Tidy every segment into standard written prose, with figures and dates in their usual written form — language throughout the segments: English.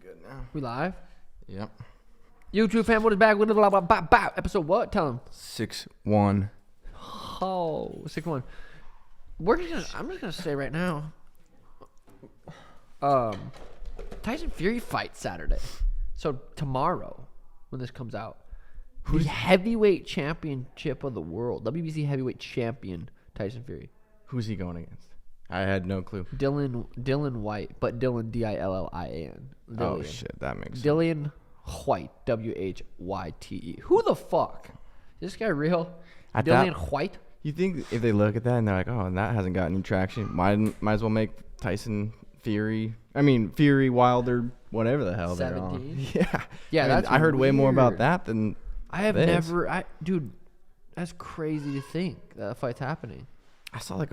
good now. We live? Yep. YouTube fan, what is back with blah, blah, blah, blah. Episode what? Tell him. 6-1. Oh, 6-1. I'm just gonna say right now. Tyson Fury fight Saturday. So tomorrow, when this comes out, the heavyweight championship of the world, WBC heavyweight champion Tyson Fury. Who's he going against? I had no clue. Dylan White, but Dylan Dillin. Oh shit, that makes sense. Dylan White, Whyte. Who the fuck? Is this guy real? Dylan White? You think if they look at that and they're like, oh, and that hasn't got any traction, might as well make Tyson Fury Wilder, whatever the hell they're on. 17? Yeah. I heard way more about that than this. Dude, that's crazy to think that fight's happening. I saw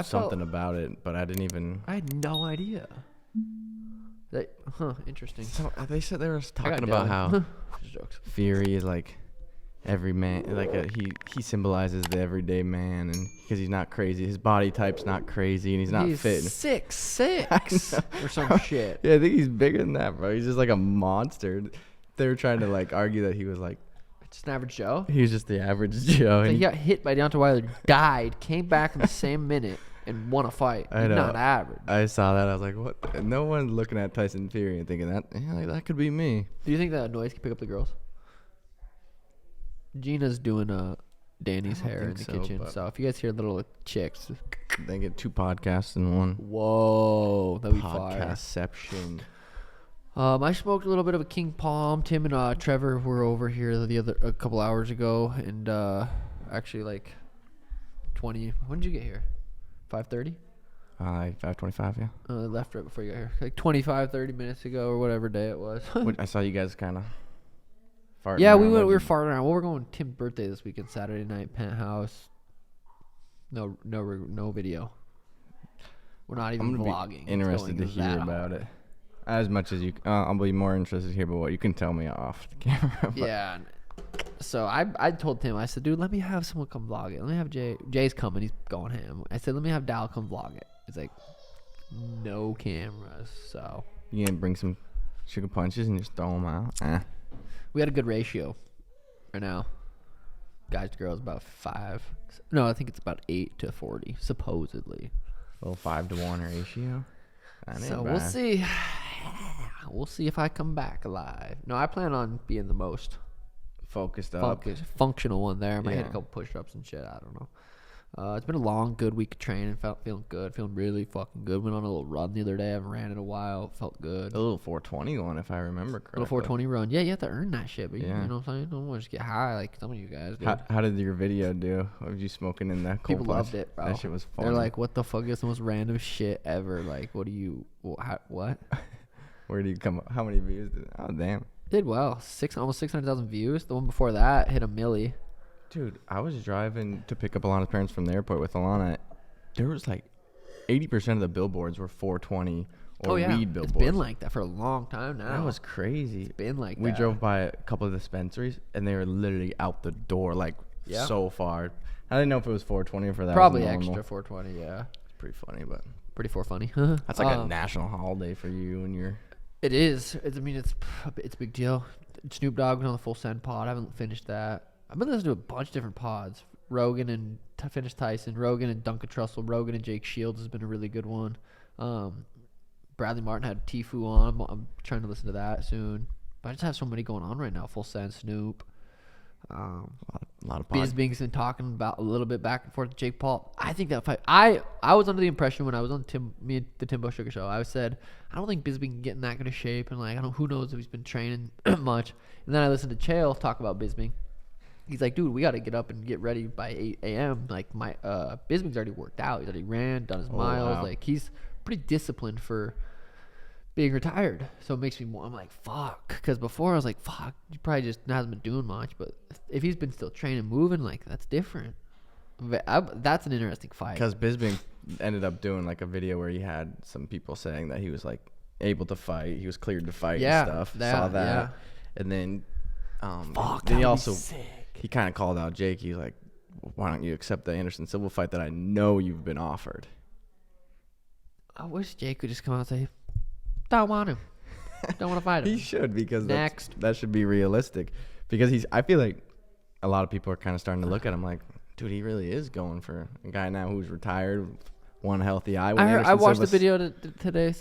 something about it, but I had no idea. Interesting. So they said they were talking about how jokes. Fury is like every man, he symbolizes the everyday man, and because he's not crazy, his body type's not crazy, and he's not fit. 6'6" or some shit. Yeah, I think he's bigger than that, bro. He's just like a monster. They were trying to like argue that he was like just an average Joe. He was just the average Joe. He got hit by Deontay Wilder, died, came back in the same minute, and won a fight. He's not average. I saw that. I was like, what? And no one looking at Tyson Fury and thinking that could be me. Do you think that noise can pick up the girls? Gina's doing Danny's hair in the kitchen. So if you guys hear little chicks, they get 2 podcasts in one. Whoa, that'd be fire. Podcastception. I smoked a little bit of a King Palm. Tim and Trevor were over here a couple hours ago, and actually like 20. When did you get here? 5:30. 5:25. Yeah. I left right before you got here, like 25, 30 minutes ago, or whatever day it was. I saw you guys kind of farting. Yeah, we were farting around. Well, we're going to Tim's birthday this weekend, Saturday night, penthouse. No video. We're not even vlogging. Interested to hear about it. As much as you, I'll be more interested to hear about what you can tell me off the camera. Yeah. So I told Tim, I said, dude, let me have someone come vlog it. Let me have Jay. Jay's coming. He's going ham. I said, let me have Dal come vlog it. He's like, no cameras. So you gonna bring some sugar punches and just throw them out? We had a good ratio right now. Guys to girls about 5. No, I think it's about 8 to 40 supposedly. A little 5-to-1 ratio. So we'll see. We'll see if I come back alive. No, I plan on being the most functional one there. I might hit a couple push-ups and shit. I don't know. It's been a long, good week of training. Feeling good. Feeling really fucking good. Went on a little run the other day. I haven't ran in a while. Felt good. A little 420 one, if I remember correctly. A little 420 run. Yeah, you have to earn that shit. But you know what I'm saying? Don't want to just get high like some of you guys do. How did your video do? Of you smoking in that cold People loved it, bro. That shit was fun. They're like, what the fuck is the most random shit ever? Like, what? Where do you come up? How many views did it? Oh, damn. Did well. Almost 600,000 views. The one before that hit a milli. Dude, I was driving to pick up Alana's parents from the airport with Alana. There was like 80% of the billboards were 420 or weed billboards. It's been like that for a long time now. That was crazy. It's been like that. We drove by a couple of dispensaries, and they were literally out the door, like so far. I didn't know if it was 420 or for that. Probably extra 420, yeah. It's pretty funny, but... Pretty funny. That's like a national holiday for you and your... It is. It's a big deal. Snoop Dogg was on the Full Send pod. I haven't finished that. I've been listening to a bunch of different pods. Rogan and finished Tyson. Rogan and Duncan Trussell. Rogan and Jake Shields has been a really good one. Bradley Martin had Tfue on. I'm trying to listen to that soon. But I just have so many going on right now. Full Send, Snoop. A lot of pods. Bisping's been talking about a little bit back and forth with Jake Paul. I think that fight. I was under the impression when I was on the Timbo Sugar show. I said I don't think Bisping can get in that kind of shape, and like who knows if he's been training much. And then I listened to Chael talk about Bisping. He's like, dude, we got to get up and get ready by 8 a.m. Like Bisping's already worked out. He's already ran, done his miles. Wow. Like he's pretty disciplined for being retired. So it makes me more, I'm like, fuck. Because before I was like, fuck, he probably just hasn't been doing much. But if he's been still training, moving, like that's different. That's an interesting fight. Because Bisping ended up doing like a video where he had some people saying that he was like able to fight. He was cleared to fight and stuff. Saw that. Yeah. And then, then he kind of called out Jake. He's like, why don't you accept the Anderson Silva fight that I know you've been offered? I wish Jake could just come out and say, don't want him. Don't want to fight him. He should, because Next. that should be realistic. Because I feel like a lot of people are kind of starting to look at him like, dude, he really is going for a guy now who's retired, one healthy eye. I watched the video today.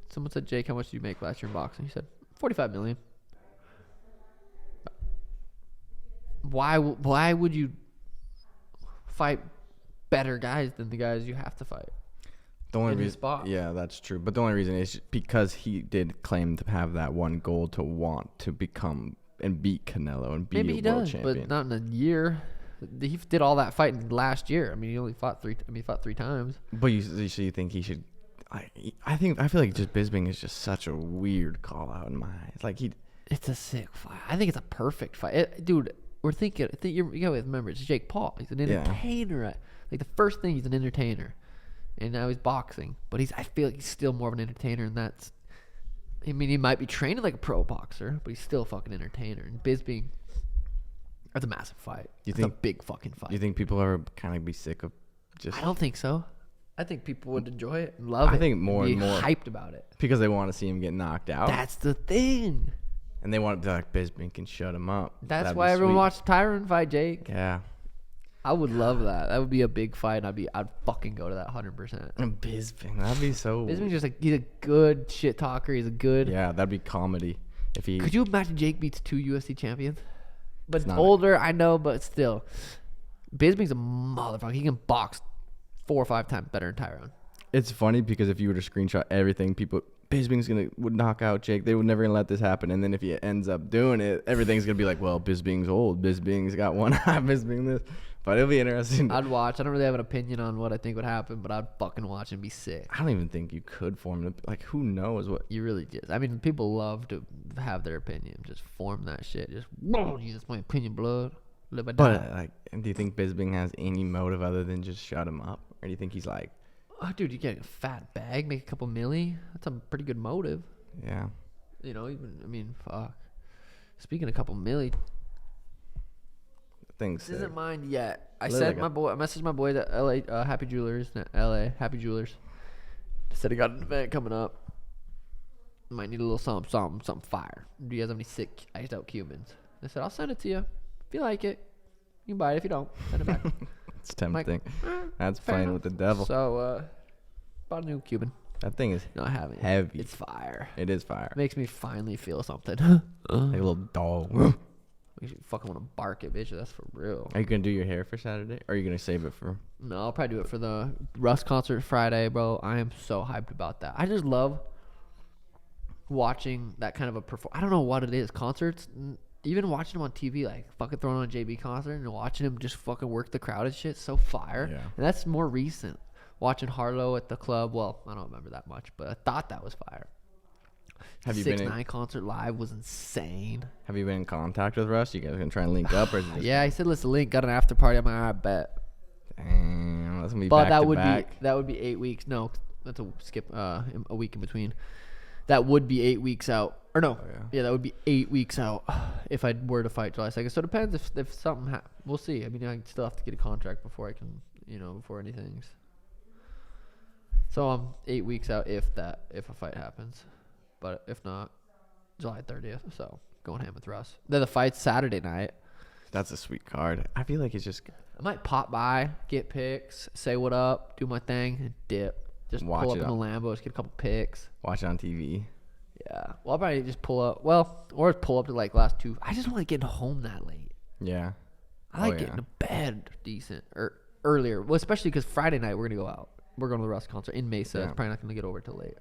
Someone said, Jake, how much did you make last year in boxing? He said, $45 million. Why would you fight better guys than the guys you have to fight? The only reason, yeah, that's true. But the only reason is because he did claim to have that one goal to want to become and beat Canelo and be a world champion. But not in a year. He did all that fighting last year. I mean, he only fought three times. But you think he should? I feel like just Bisping is just such a weird call out in my eyes. Like it's a sick fight. I think it's a perfect fight, dude. We're thinking. You gotta remember, it's Jake Paul. He's an entertainer. Yeah. Like the first thing, he's an entertainer, and now he's boxing. But I feel like he's still more of an entertainer, and that's. I mean, he might be training like a pro boxer, but he's still a fucking entertainer. And Bisping, that's a massive fight. It's a big fucking fight. You think people ever kind of be sick of just? I don't think so. I think people would enjoy it and love it. I think more and more hyped about it because they want to see him get knocked out. That's the thing. And they want to be like, Bisping can shut him up. That's why everyone watched Tyron fight Jake. Yeah. I would love that. That would be a big fight. And I'd fucking go to that 100%. And Bisping, that'd be so. Bisping's just like, he's a good shit talker. He's a good. Yeah, that'd be comedy. If he. Could you imagine Jake beats 2 UFC champions? But older, I know, but still. Bisping's a motherfucker. He can box 4 or 5 times better than Tyron. It's funny because if you were to screenshot everything, Bisping's would knock out Jake. They would never gonna let this happen. And then if he ends up doing it, everything's gonna be like, well, Bisping's old. Bisping's got one eye. Bisping this. But it'll be interesting. I'd watch. I don't really have an opinion on what I think would happen, but I'd fucking watch and be sick. I don't even think you could form it. Like, who knows what? You really just. I mean, people love to have their opinion. Just form that shit. Just, that's my opinion, blood. Live or die. But, like, do you think Bisping has any motive other than just shut him up? Or do you think he's like, oh, dude, you get a fat bag, make a couple milli. That's a pretty good motive. Yeah. You know, even, I mean, fuck. Speaking of a couple milli. This isn't mine yet. I messaged my boy at LA Happy Jewelers. I said he got an event coming up. Might need a little something fire. Do you guys have any sick iced out Cubans? I said, I'll send it to you. If you like it, you can buy it. If you don't, send it back. It's tempting. That's playing with the devil. So, bought a new Cuban. That thing is heavy. It's fire. It is fire. Makes me finally feel something. Like a little dog. Makes you fucking want to bark it, bitch. That's for real. Are you going to do your hair for Saturday? Or are you going to save it for? No, I'll probably do it for the Russ concert Friday, bro. I am so hyped about that. I just love watching that kind of a I don't know what it is. Concerts, even watching them on TV, like fucking throwing on a JB concert and watching him just fucking work the crowd and shit, so fire. Yeah. And that's more recent. Watching Harlow at the club, well, I don't remember that much, but I thought that was fire. Have you been 6ix9ine concert live was insane. Have you been in contact with Russ? You guys gonna try and link up, or is it yeah, he said let's link. Got an after party. I'm like, I bet. Damn, that's gonna be but back to back. That would be 8 weeks. No, that's a skip. A week in between. That would be 8 weeks out. Or no, yeah, that would be 8 weeks out if I were to fight July 2nd. So it depends if something. We'll see. I mean, I still have to get a contract before I can, before anything's. So I'm 8 weeks out if a fight happens. But if not, July 30th. So going ham with Russ. Then the fight's Saturday night. That's a sweet card. I feel like it's just. I might pop by, get pics, say what up, do my thing, and dip. Just pull up in the Lambo, just get a couple pics. Watch it on TV. Yeah. Well, I'll probably just pull up. Well, or pull up to like last 2. I just want to get home that late. Yeah. I like getting to bed decent or earlier. Well, especially because Friday night we're gonna go out. We're going to the Russ concert in Mesa. Yeah. It's probably not gonna get over till late.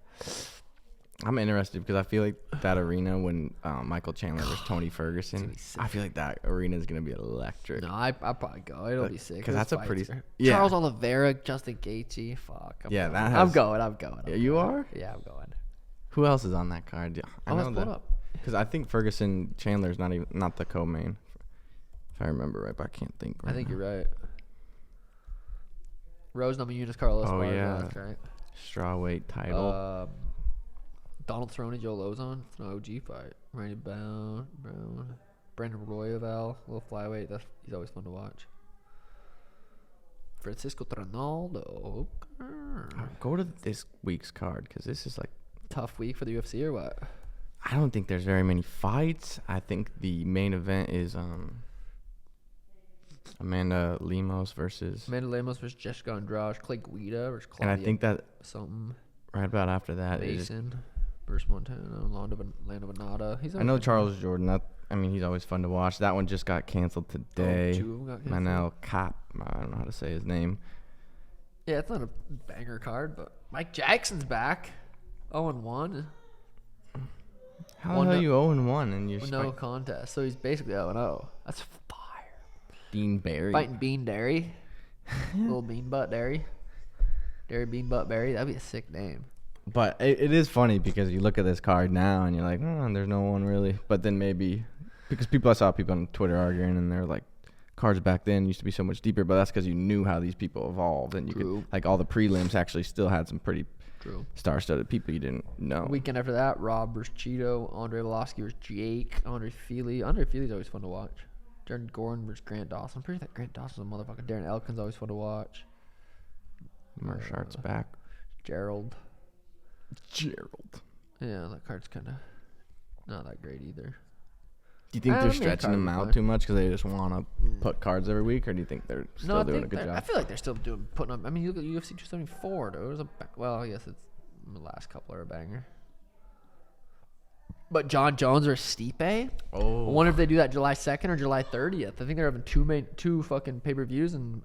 I'm interested because I feel like that arena when Michael Chandler versus Tony Ferguson, I feel like that arena is going to be electric. No, I'll probably go. It'll be sick. Because that's a pretty... Yeah. Charles Oliveira, Justin Gaethje, fuck. I'm going. Yeah, you are? Yeah, I'm going. Who else is on that card? Yeah, I know that. Because I think Ferguson Chandler's not the co-main, if I remember right, but I can't think right I think you're right. Rose Namajunas, Carlos. Oh, yeah. That's right. Strawweight title. Donald Cerrone, Joe Lozon. It's an OG fight. Randy Brown. Brandon Royval, little flyweight. He's always fun to watch. Francisco Trinaldo. Go to this week's card because this is like tough week for the UFC or what? I don't think there's very many fights. I think the main event is Amanda Lemos versus Jessica Andrade, Clay Guida versus Claudia. And I think that something right about after that Mason versus Montana, Lando Venata. I know Charles Jordan. He's always fun to watch. That one just got canceled today. Oh, 2 of them got canceled. Manel Cap. I don't know how to say his name. Yeah, it's not a banger card, but Mike Jackson's back. 0-1. How the hell are you 0-1 and you're no contest? So he's basically 0-0. That's fire. Bean Berry. Fighting Bean Derry. Little Bean Butt Derry. Derry Bean Butt Berry. That'd be a sick name. But it is funny because you look at this card now and you're like, there's no one really. But then maybe because I saw people on Twitter arguing and they're like, cards back then used to be so much deeper, but that's because you knew how these people evolved and you could like all the prelims actually still had some pretty star-studded people you didn't know. Weekend after that, Rob versus Cheeto, Andre Volosky versus Jake, Andre Feely. Andre Feely's always fun to watch. Jared Gordon versus Grant Dawson. I'm pretty sure that Grant Dawson's a motherfucker. Darren Elkin's always fun to watch. Marshart's back. Gerald. Yeah, that card's kind of not that great either. Do you think they're stretching them out too much because they just want to put cards every week, or do you think they're still doing a good job? I feel like they're still putting up. I mean, you look at UFC 274, dude. I guess it's the last couple are a banger. But John Jones or Stipe? Oh. I wonder if they do that July 2nd or July 30th. I think they're having two fucking pay-per-views in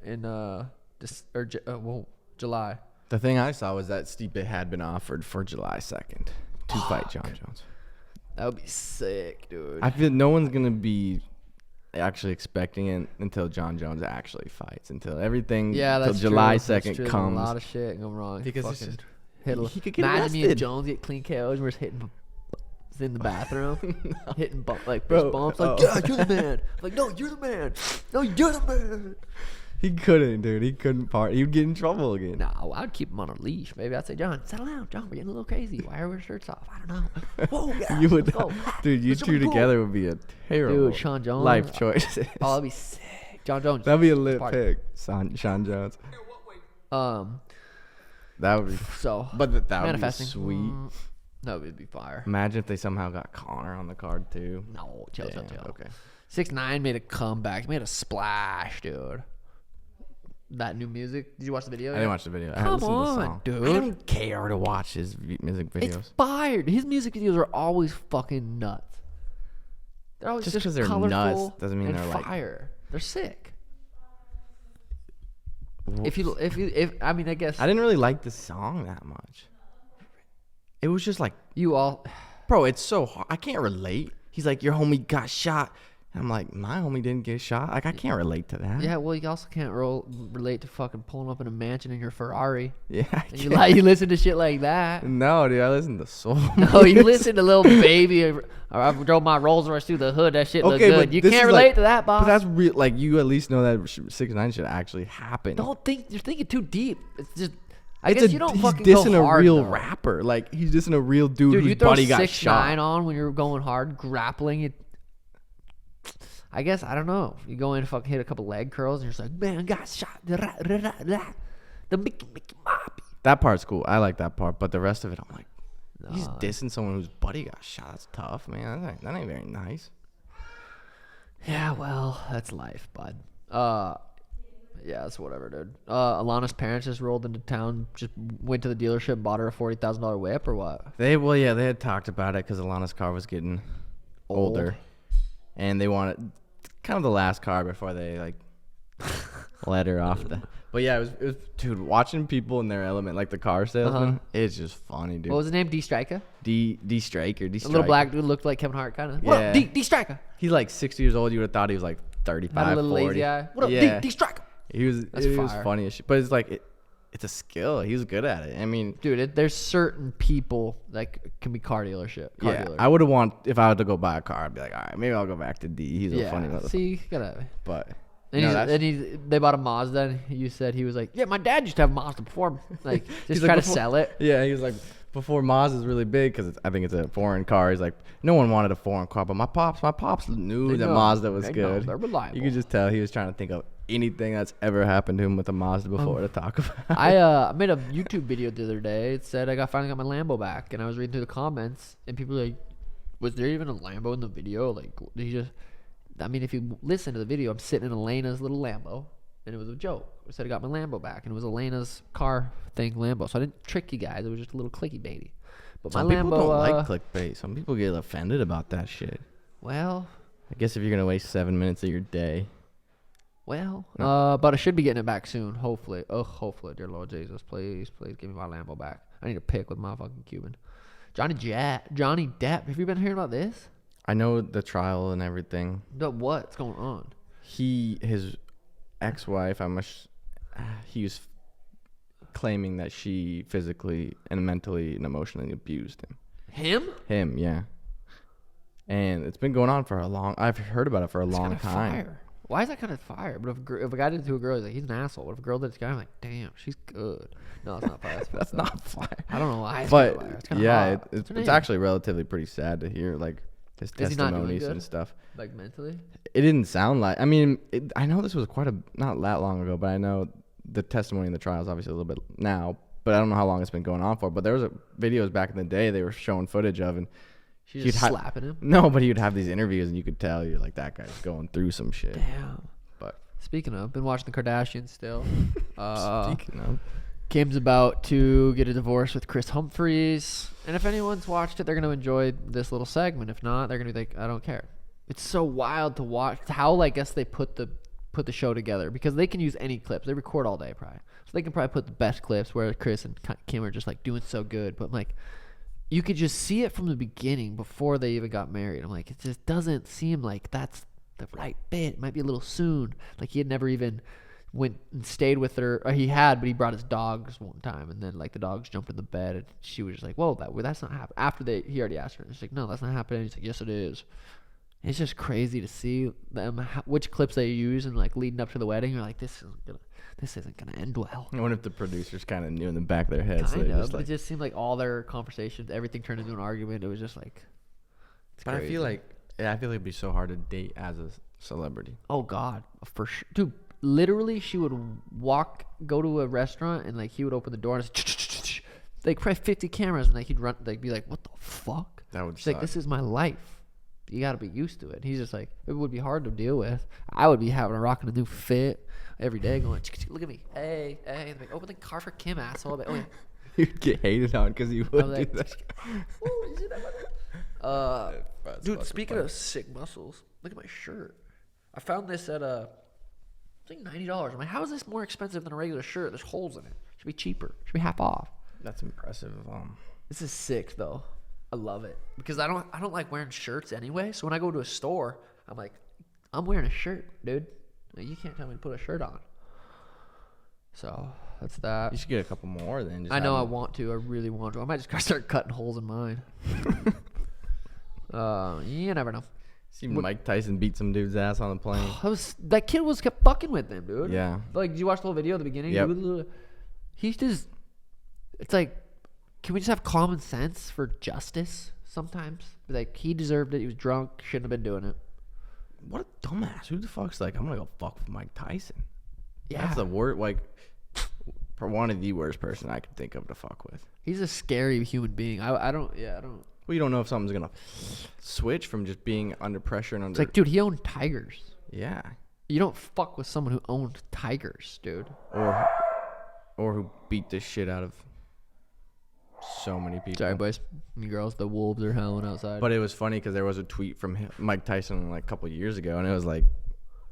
July. The thing I saw was that Stipe had been offered for July 2nd to fight John Jones. That would be sick, dude. I feel no one's going to be actually expecting it until John Jones actually fights. Until everything, until July 2nd comes. A lot of shit going wrong. Because he could get arrested. Me and Jones get clean KOs and we're just hitting in the bathroom. Hitting fist bumps. Like, yeah, you're the man. Like, no, you're the man. No, you're the man. He couldn't, dude. He couldn't part. He'd get in trouble again. No, I'd keep him on a leash. Maybe I'd say, John, settle down. John, we're getting a little crazy. Why are our shirts off? I don't know. Whoa, yeah, you would, go. Dude. You two together would be a terrible Sean Jones, life choice. Oh, that'd be sick. John Jones. That'd be a lit pick. Sean Jones. That would be so. But that would be sweet. No, it'd be fire. Imagine if they somehow got Connor on the card too. No, chill. Okay. 6ix9ine made a comeback. He made a splash, dude. That new music. Did you watch the video? I didn't watch the video. I Come listened to the on, song. dude. I don't care to watch his music videos. It's fire. His music videos are always fucking nuts. They're always just because they're colorful nuts doesn't mean they're fire. They're sick. If I guess I didn't really like the song that much. It was just like bro, it's so hard. I can't relate. He's like, your homie got shot. And I'm like, my homie didn't get shot. Like, I can't relate to that. Yeah, well, you also can't relate to fucking pulling up in a mansion in your Ferrari. Yeah, and you listen to shit like that. No, dude, I listen to soul. No, you listen to Lil Baby. Or I drove my Rolls Royce through the hood. That shit look good. You can't relate to that, boss. But that's real. Like, you at least know that 6ix9ine should actually happen. Don't think you're thinking too deep. It's just. I guess you don't fucking go hard. He's dissing a real though. rapper. Like, he's dissing a real dude whose you throw buddy got shot. 6ix9ine on when you're going hard, grappling it. I guess, I don't know. You go in and fucking hit a couple leg curls and you're just like, man, got shot. The Mickey Moppy. That part's cool. I like that part. But the rest of it, I'm like, he's dissing someone whose buddy got shot. That's tough, man. That ain't very nice. Yeah, well, that's life, bud. Yeah, it's whatever, dude. Alana's parents just rolled into town, just went to the dealership, bought her a $40,000 whip or what? They had talked about it because Alana's car was getting older. And they wanted kind of the last car before they like let her off the. But yeah, it was dude, watching people in their element, like the car salesman, it's just funny, dude. What was his name? D Striker? D Striker. A little black dude looked like Kevin Hart, kind of. Yeah. What up, D Striker? He's like 60 years old. You would have thought he was like 35, Had a little 40. lazy eye. What up, D Striker? He was funny as shit. But it's like it's a skill. He was good at it. I mean, dude, there's certain people that can be car dealership. Dealer. I would have if I had to go buy a car, I'd be like, all right, maybe I'll go back to D. He's a funny motherfucker. See, you gotta. But they bought a Mazda. And you said he was like, yeah, my dad used to have a Mazda before, like just try to sell it. Yeah, he was like, before Mazda's really big because I think it's a foreign car. He's like, no one wanted a foreign car, but my pops knew that Mazda was good. They're reliable. You could just tell he was trying to think of anything that's ever happened to him with a Mazda before to talk about. I made a YouTube video the other day. It said I finally got my Lambo back, and I was reading through the comments, and people were like, Was there even a Lambo in the video? Like, did he just? I mean, if you listen to the video, I'm sitting in Elena's little Lambo, and it was a joke. I said I got my Lambo back, and it was Elena's car thing Lambo. So I didn't trick you guys. It was just a little clicky baby. But some my people Lambo, don't like clickbait. Some people get offended about that shit. Well, I guess if you're gonna waste 7 minutes of your day. Well, but I should be getting it back soon. Hopefully. Oh, hopefully, dear Lord Jesus, please give me my Lambo back. I need a pick with my fucking Cuban. Johnny Depp. Have you been hearing about this? I know the trial and everything. But what's going on? His ex-wife, he was claiming that she physically and mentally and emotionally abused him. Him, yeah. And it's been going on for I've heard about it for a long time. Fire. Why is that kind of fire? But if a guy did it to a girl, he's like, he's an asshole. But if a girl did it to a guy, I'm like, damn, she's good. No, it's not fire. That's not fire. I don't know why. But yeah, it's actually relatively pretty sad to hear, like, his testimonies and stuff. Like, mentally? It didn't sound like. I mean, I know this was not that long ago, but I know the testimony in the trial is obviously a little bit now. But I don't know how long it's been going on for. But there was videos back in the day they were showing footage of, and she's just slapping him. No, but he would have these interviews, and you could tell you're like, that guy's going through some shit. Damn. But speaking of, been watching the Kardashians still. Speaking of, Kim's about to get a divorce with Chris Humphries, and if anyone's watched it, they're gonna enjoy this little segment. If not, they're gonna be like, I don't care. It's so wild to watch how, I guess, they put the show together, because they can use any clips. They record all day probably, so they can probably put the best clips where Chris and Kim are just like doing so good. But like, you could just see it from the beginning before they even got married. I'm like, it just doesn't seem like that's the right fit. It might be a little soon. Like, he had never even went and stayed with her. Or he had, but he brought his dogs one time, and then like the dogs jumped in the bed, and she was just like, "Whoa, that's not happening." After he already asked her, and she's like, "No, that's not happening." He's like, "Yes, it is." And it's just crazy to see them which clips they use and like leading up to the wedding. You're like, this isn't gonna end well. I wonder if the producers kind of knew in the back of their heads. Kind of, but it just seemed like all their conversations, everything turned into an argument. It was just like, but crazy. I feel like it'd be so hard to date as a celebrity. Oh God, for sure, dude. Literally, she would go to a restaurant, and like he would open the door and just, like probably 50 cameras, and like he'd run, like be like, "What the fuck?" That would. She's like, "This is my life. You got to be used to it." And he's just like, it would be hard to deal with. I would be rocking a new fit every day, going, "Look at me, hey." Like, open the car for Kim, asshole. Like, oh yeah. You'd get hated on because you would like, do that. Ooh, you see that? Dude, speaking of sick muscles, look at my shirt. I found this at I think $90. I'm like, how is this more expensive than a regular shirt? There's holes in it. Should be cheaper. Should be half off. That's impressive. This is sick though. I love it because I don't like wearing shirts anyway. So when I go to a store, I'm like, I'm wearing a shirt, dude. You can't tell me to put a shirt on. So that's that. You should get a couple more then. I know I want to. I really want to. I might just start cutting holes in mine. You never know. See Mike Tyson beat some dude's ass on the plane. That kid kept fucking with him, dude. Yeah. Like, did you watch the whole video at the beginning? Yep. He's just, it's like, can we just have common sense for justice sometimes? Like, he deserved it. He was drunk. Shouldn't have been doing it. What a dumbass. Who the fuck's like, I'm going to go fuck with Mike Tyson? Yeah. That's the worst, like, one of the worst person I could think of to fuck with. He's a scary human being. I don't. Well, you don't know if something's going to switch from just being under pressure and under. It's like, dude, he owned tigers. Yeah. You don't fuck with someone who owned tigers, dude. Or who beat the shit out of so many people. Sorry, boys and girls. The wolves are howling outside. But it was funny because there was a tweet from Mike Tyson like a couple of years ago, and it was like,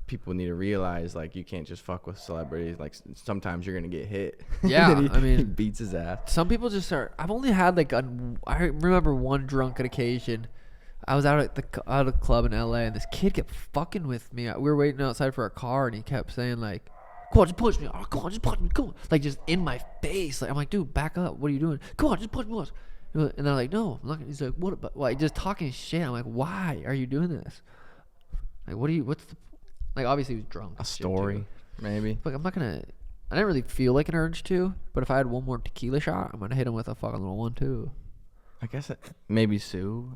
people need to realize, like, you can't just fuck with celebrities. Like, sometimes you're gonna get hit. Yeah, he beats his ass. Some people just are. I've only had like I remember one drunken occasion. I was out at a club in LA, and this kid kept fucking with me. We were waiting outside for a car, and he kept saying like, "Come on, just push me. Oh, come on, just push me. Come on." Like, just in my face. Like, I'm like, dude, back up. What are you doing? Come on, just push me. And they're like, no, I'm not. He's like, what? But like, just talking shit. I'm like, why are you doing this? Like, what's the, like, obviously he was drunk. A story, maybe. Like, I didn't really feel like an urge to, but if I had one more tequila shot, I'm gonna hit him with a fucking little one too. I guess maybe sue.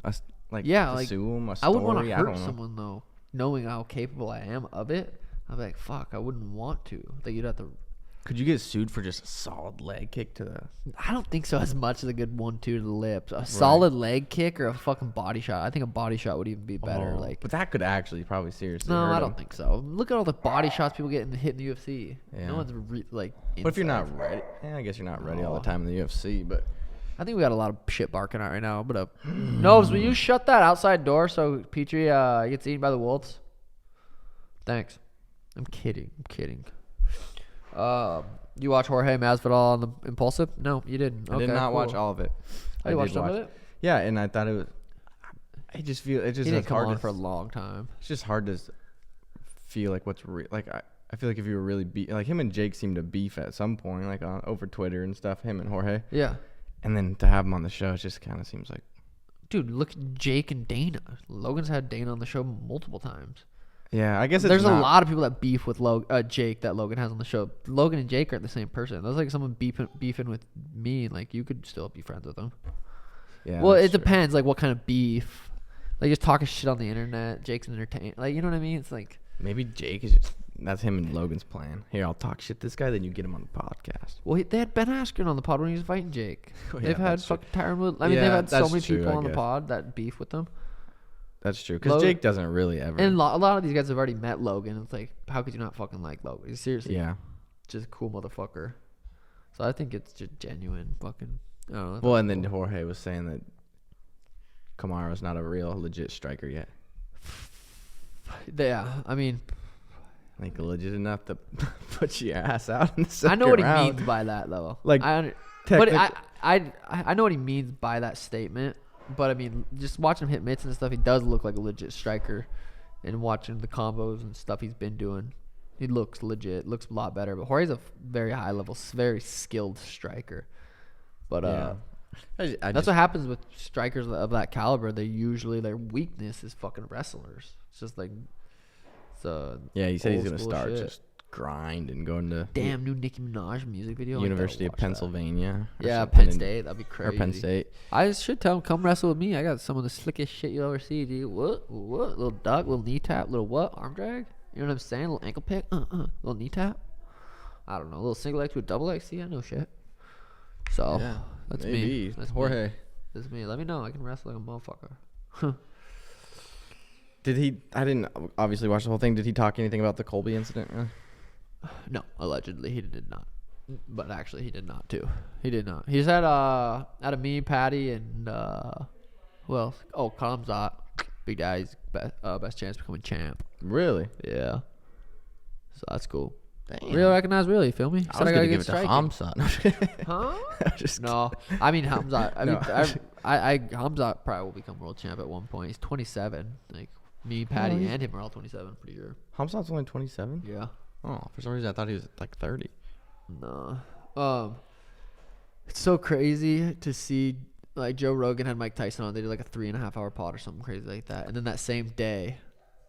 Like, yeah, like, sue him. A story. I would want to hurt someone though, knowing how capable I am of it. I'd be like, fuck, I wouldn't want to. Like, you'd have to. Could you get sued for just a solid leg kick to the... I don't think so as much as a good 1-2 to the lips. A solid leg kick or a fucking body shot. I think a body shot would even be better. But that could actually probably seriously No, hurt I him. don't think so. Look at all the body shots people get hit in the UFC. Yeah. No one's But if you're not ready... Yeah, I guess you're not ready all the time in the UFC, but... I think we got a lot of shit barking out right now. But Nobes, will you shut that outside door so Petrie gets eaten by the wolves? Thanks. I'm kidding. You watch Jorge Masvidal on the Impulsive? No, you didn't. I did not watch all of it. You watched some of it? Yeah, and I thought it was... I just feel... It just he didn't come hard on for a long time. It's just hard to feel like what's real. Like, I feel like if you were really... Like, him and Jake seemed to beef at some point, like over Twitter and stuff, him and Jorge. Yeah. And then to have him on the show, it just kind of seems like... Dude, look at Jake and Dana. Logan's had Dana on the show multiple times. Yeah, I guess there's a lot of people that beef with Jake that Logan has on the show. Logan and Jake aren't the same person. That's like someone beefing with me. Like, you could still be friends with them. Yeah. Well, it depends. Like, what kind of beef? Like, just talking shit on the internet. Jake's entertaining. Like, you know what I mean? It's like... Maybe Jake is just... That's him and Logan's plan. Here, I'll talk shit to this guy, then you get him on the podcast. Well, they had Ben Askren on the pod when he was fighting Jake. They've had fucking Tyron Wood. I mean, Yeah, they've had so many that's true, people I on the guess. pod that beef with them. That's true, because Jake doesn't really ever... And a lot of these guys have already met Logan. It's like, how could you not fucking like Logan? He's seriously just a cool motherfucker. So I think it's just genuine fucking... I don't know. Well, and then Jorge was saying that Kamaru's not a real legit striker yet. Yeah, I mean... Like, legit enough to put your ass out in the second I know what round. he means by that, though. Like, but I know what he means by that statement. But I mean, just watching him hit mitts and stuff, he does look like a legit striker. And watching the combos and stuff he's been doing, he looks legit. Looks a lot better. But Jorge's a very high level, very skilled striker. But that's what happens with strikers of that caliber. They usually, their weakness is fucking wrestlers. It's just like... yeah, he said he's gonna start just grind and go into new Nicki Minaj music video. University of Pennsylvania. Yeah, Penn State. That'd be crazy. Or Penn State. I should tell him, come wrestle with me. I got some of the slickest shit you'll ever see, dude. What? Little duck, little knee tap, little what? Arm drag? You know what I'm saying? Little ankle pick? Little knee tap? I don't know. A little single leg to a double leg. See, I know shit. So, yeah, that's maybe. me. That's Jorge. Me. That's me. Let me know. I can wrestle like a motherfucker. Did he? I didn't obviously watch the whole thing. Did he talk anything about the Colby incident? No, allegedly he did not. But actually, he did not too. He did not. He said, out of me, Patty, and who else? Oh, Kamzat, big guy's best chance of becoming champ. Really? Yeah. So that's cool. Damn. Real recognize real. You feel me? I was gonna give it to Kamzat. Huh? Just no, I mean Hamzat. I mean, No. Hamzat probably will become world champ at one point. He's 27. Like me, Patty, and him are all 27. Pretty sure. Hamzat's only 27. Yeah. Oh, for some reason I thought he was like 30. No. It's so crazy to see. Like Joe Rogan had Mike Tyson on. They did like a 3.5 hour pod or something crazy like that. And then that same day,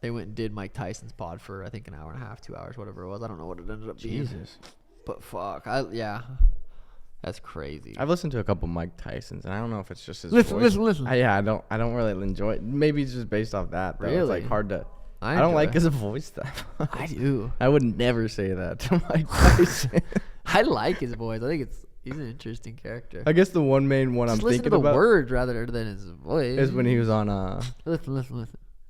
they went and did Mike Tyson's pod for I think an hour and a half, 2 hours, whatever it was. I don't know what it ended up being. Jesus. But fuck, that's crazy. I've listened to a couple Mike Tysons, and I don't know if it's just his Listen. voice. I don't really enjoy it. Maybe it's just based off that. Though. Really? It's like hard to. I enjoy don't like it. his voice stuff. I do. I would never say that to Mike Tyson. I like his voice. I think he's an interesting character. I guess the one main one Just I'm listen thinking to the about words rather than his voice. is when he was on Listen.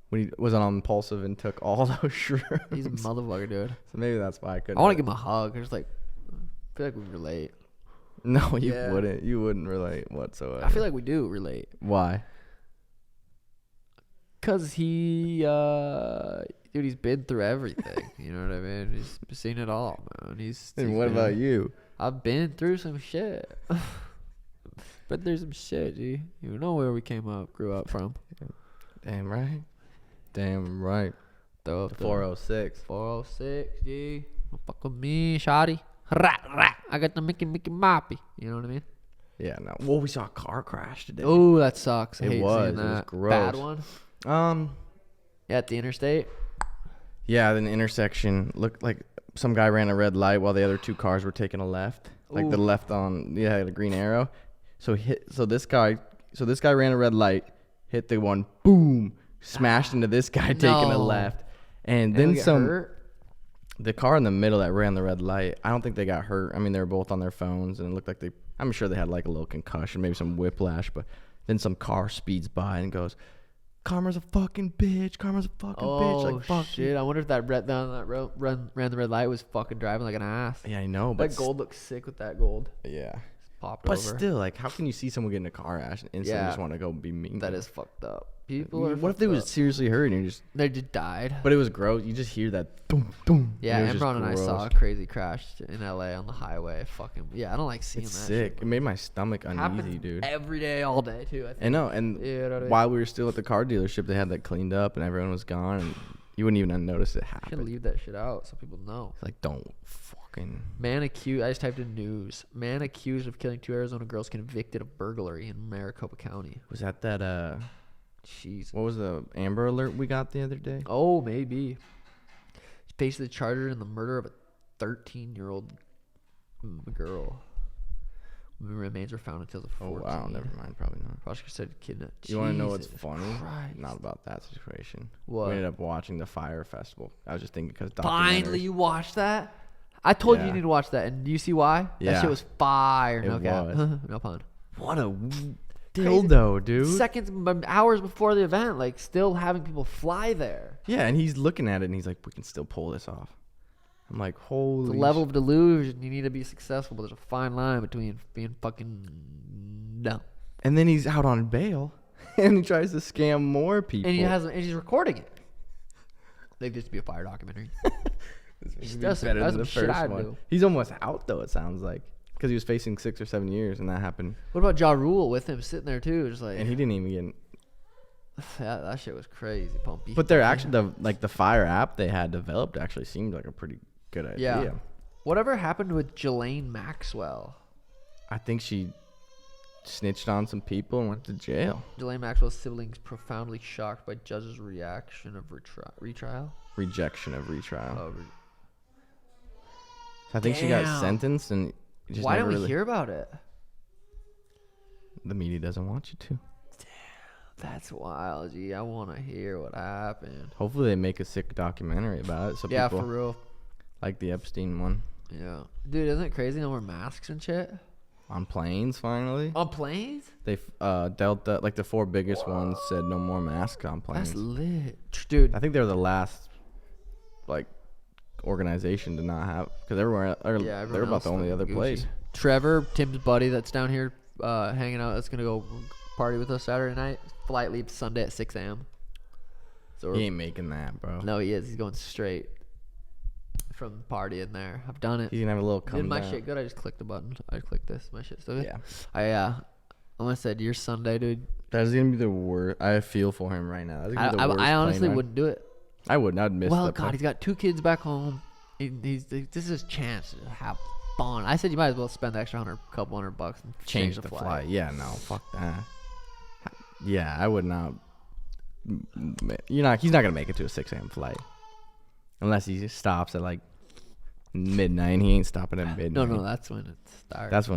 when he was on Impulsive and took all those shrooms. He's a motherfucker, dude. So maybe that's why I couldn't. I want to give him a hug. I just like feel like we relate. No, you Yeah. wouldn't. You wouldn't relate whatsoever. I feel like we do relate. Why? Cause he's been through everything. You know what I mean? He's seen it all, man. And what about you? I've been through some shit. Been through some shit, G. You know where we grew up from. Damn right. The 406. 406, G. Don't fuck with me, shawty. Rat. I got the Mickey Moppy. You know what I mean? Yeah, no. Well, we saw a car crash today. Oh, that sucks. I It hate was. seeing that. It was gross. Bad one. Yeah, at the interstate. Yeah, the intersection looked like some guy ran a red light while the other two cars were taking a left. Like the left on, the green arrow. So this guy ran a red light, hit the one, boom, smashed into this guy taking a left. And then The car in the middle that ran the red light, I don't think they got hurt. I mean, they were both on their phones, and it looked like I'm sure they had like a little concussion, maybe some whiplash, but then some car speeds by and goes, Karma's a fucking bitch. Karma's a fucking bitch. Like, fuck shit. You. I wonder if that ran the red light was fucking driving like an ass. Yeah, I know. But that gold looks sick with that gold. Yeah. Popped but over. Still, like, how can you see someone get in a car crash and instantly just want to go be mean? That is fucked up. What if they was seriously hurt and they just died? But it was gross. You just hear that boom, boom. Yeah, Imran and I saw a crazy crash in LA on the highway. Fucking I don't like seeing that. Sick. It made my stomach uneasy, dude. Every day, all day too. I know. And while we were still at the car dealership, they had that cleaned up and everyone was gone, and you wouldn't even notice it happen. Should leave that shit out so people know. Like, don't fucking. Man accused. I just typed in news. Man accused of killing 2 Arizona girls convicted of burglary in Maricopa County. Was that Jeez. What was the Amber Alert we got the other day? Oh, maybe. He faces the charges in the murder of a 13-year-old girl. Remains were found until the 14th. Oh, wow. Never mind. Probably not. Prosecutor said kidnapped. You want to know what's funny? Christ. Not about that situation. What? We ended up watching the Fire Festival. I was just thinking because finally you watched that? I told you need to watch that. And do you see why? Yeah. That shit was fire. It no cap. was. No pun. What a dildo, dude. Hours before the event, like still having people fly there. Yeah, and he's looking at it and he's like, we can still pull this off. I'm like, holy. The level of delusion, you need to be successful, but there's a fine line between being fucking dumb. And then he's out on bail and he tries to scam more people. And he's recording it. Maybe this would be a fire documentary. This would be better than the first one. He's almost out though, it sounds like. Because he was facing 6 or 7 years, and that happened. What about Ja Rule with him sitting there too? Just like, and he didn't even get. That shit was crazy, Pumpy. But they're actually the Fire app they had developed actually seemed like a pretty good idea. Yeah. Whatever happened with Ghislaine Maxwell? I think she snitched on some people and went to jail. Ghislaine Maxwell's siblings profoundly shocked by judge's reaction of retrial. Rejection of retrial. Oh, so I think she got sentenced and. Why don't we hear about it? The media doesn't want you to. Damn, that's wild, G. I want to hear what happened. Hopefully they make a sick documentary about it. So people for real. Like the Epstein one. Yeah. Dude, isn't it crazy? No more masks and shit. On planes, finally. On planes? They Delta, like the 4 biggest ones, said no more masks on planes. That's lit, dude. I think they're the last, like, organization to not have, because everywhere they're about the only other place. Trevor, Tim's buddy that's down here hanging out, that's gonna go party with us Saturday night. Flight leaves Sunday at 6 a.m. So he ain't making that, bro. No, he is. He's going straight from partying there. I've done it. He's gonna have a little come Did my down. shit good? I just clicked the button. I clicked this. My shit's still good. Yeah. I almost said your Sunday, dude. That's gonna be the worst. I feel for him right now. That's gonna be the worst I honestly plane ride. wouldn't do it. I wouldn't. I'd miss. Well, the God, he's got 2 kids back home. This is his chance to have fun. I said you might as well spend the extra couple hundred bucks and change the flight. Yeah, no, fuck that. Yeah, I would not. He's not gonna make it to a 6 a.m. flight unless he stops at like midnight. He ain't stopping at midnight. No, that's when it starts. That's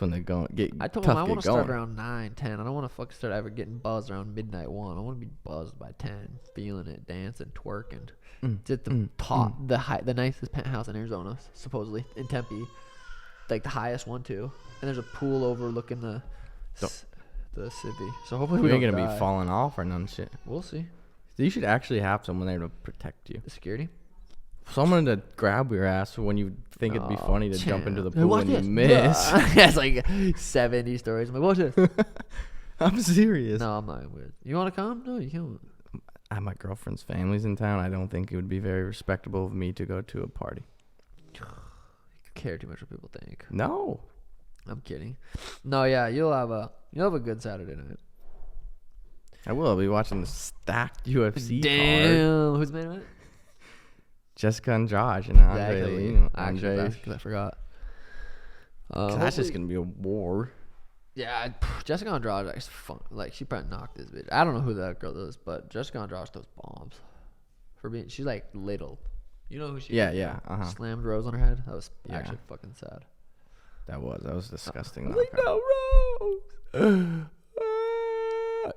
when they're going. I told him I want to start around 9, 10. I don't want to fucking start ever getting buzzed around midnight 1. I want to be buzzed by 10, feeling it, dancing, twerking. It's at the top, the nicest penthouse in Arizona, supposedly in Tempe, like the highest one too. And there's a pool overlooking the city. So hopefully we ain't gonna be falling off or none shit. We'll see. You should actually have someone there to protect you. The security. Someone to grab your ass when you think it'd be funny to jump into the pool and you miss. That's like 70 stories. I'm like, watch it. I'm serious. No, I'm not weird. You want to come? No, you can't. My girlfriend's family's in town. I don't think it would be very respectable of me to go to a party. You care too much what people think. No. I'm kidding. No, yeah, you'll have a good Saturday night. I will. I'll be watching the stacked UFC Damn. card. Who's the main event? Jessica Andrade and Andre. I forgot. That's just gonna be a war. Yeah, Jessica Andrade is fun. Like, she probably knocked this bitch. I don't know who that girl is, but Jessica Andrade throws bombs. She's like little. You know who she is? Yeah. Slammed Rose on her head. That was actually fucking sad. That was disgusting. No, Rose.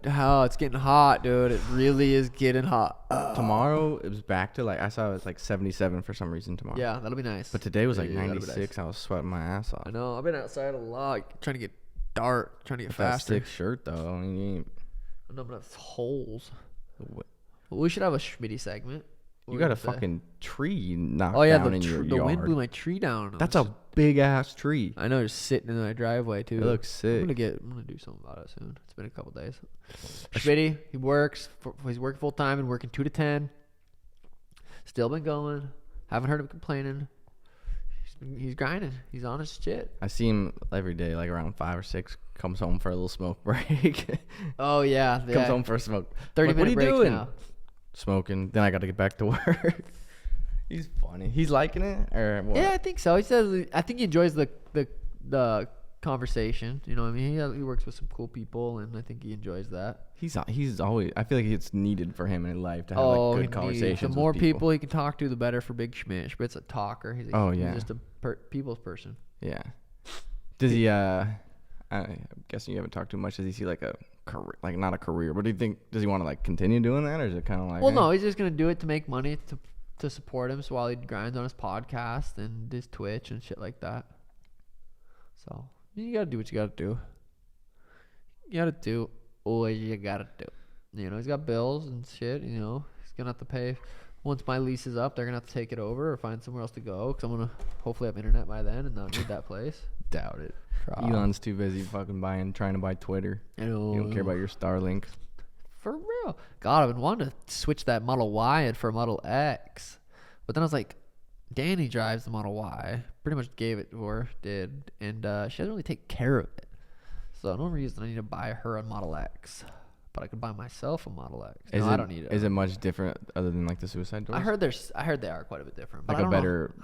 Oh, it's getting hot, dude. It really is getting hot. Tomorrow it was back to I saw it was like 77 for some reason tomorrow. Yeah, that'll be nice. But today was like Yeah, 96. nice. I was sweating my ass off. I know. I've been outside a lot, trying to get dark, trying to get faster. That sick shirt though. I mean, No, but it's holes. what? Well, we should have a Schmitty segment. You got a fucking tree knocked the down in your the yard. wind blew my tree down. That's a big ass tree. I know, just sitting in my driveway too. It looks sick. I'm gonna do something about it soon. It's been a couple days. Schmitty, he works. He's working full time and working 2 to 10. Still been going. Haven't heard him complaining. He's grinding. He's on his shit. I see him every day, like around 5 or 6. Comes home for a little smoke break. Oh yeah, Comes home for a smoke. 30-minute what are you breaks doing? now. Smoking. Then I got to get back to work. He's funny. He's liking it, or what? Yeah, I think so. He says. I think he enjoys the conversation. You know what I mean? He works with some cool people, and I think he enjoys that. He's always. I feel like it's needed for him in life to have like good conversations. The more with people he can talk to, the better for Big Schmidt. Schmidt's a talker. He's just a people's person. Yeah. Does he? I'm guessing you haven't talked too much. Does he see like a career, like not a career? What do you think? Does he want to like continue doing that, or is it kind of like? Well, no, he's just gonna do it to make money to support him. So while he grinds on his podcast and his Twitch and shit like that. So you gotta do what you gotta do. You gotta do what you gotta do. You know, he's got bills and shit. You know, he's gonna have to pay. Once my lease is up, they're gonna have to take it over or find somewhere else to go. Cause I'm gonna hopefully have internet by then and not need that place. Doubt it. Elon's too busy fucking trying to buy Twitter. I know. You don't care about your Starlink. For real. God, I've been wanting to switch that Model Y for a Model X. But then I was like, Danny drives the Model Y. Pretty much gave it to her, did. And she doesn't really take care of it. So no reason I need to buy her a Model X. But I could buy myself a Model X. I don't need it. Is it much different other than like the suicide doors? I heard they are quite a bit different. But like a better...